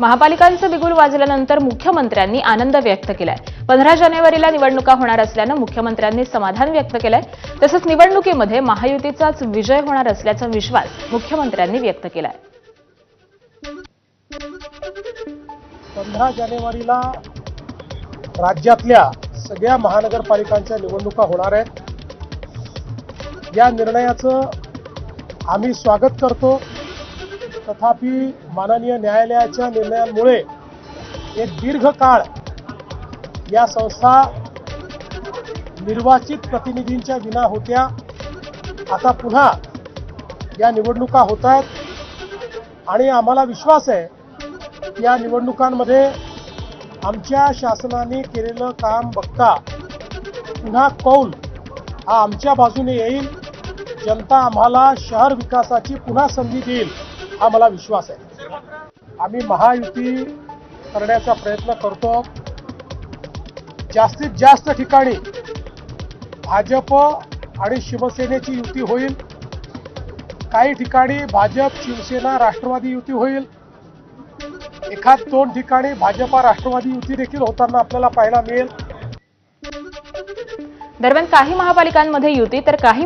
महापालिकांचं बिगुल वाजल्यानंतर मुख्यमंत्र्यांनी आनंद व्यक्त केलाय। 15 जानेवारीला निवडणुका होणार असल्यानं मुख्यमंत्र्यांनी समाधान व्यक्त केलंय। तसंच निवडणुकीमध्ये महायुतीचाच विजय होणार असल्याचा विश्वास मुख्यमंत्र्यांनी व्यक्त केलाय। 15 जानेवारीला राज्यातल्या सगळ्या महानगरपालिकांच्या निवडणुका होणार आहेत। या निर्णयाचं आम्ही स्वागत करतो। तथापि माननीय न्यायालयाच्या निर्णयामुळे एक दीर्घकाळ या संस्था निर्वाचित प्रतिनिधींच्या विना होत्या। आता पुन्हा या निवडणुका होत आहेत आणि आम्हाला विश्वास आहे की या निवडणुकांमध्ये आमच्या शासनाने केलेलं काम बघता पुन्हा कौल हा आमच्या बाजूने येईल। जनता आम्हाला शहर विकासाची पुन्हा संधी देईल हा मला विश्वास आहे। आम्ही महायुती करण्याचा प्रयत्न करतो। जास्तीत जास्त ठिकाणी भाजप आणि शिवसेनेची युती होईल। काही ठिकाणी भाजप शिवसेना राष्ट्रवादी युती होईल। एखाद दोन ठिकाणी भाजप राष्ट्रवादी युती देखील होताना आपल्याला पाहायला मिळेल। दरम्यान काही महापालिकांमध्ये युती तर काही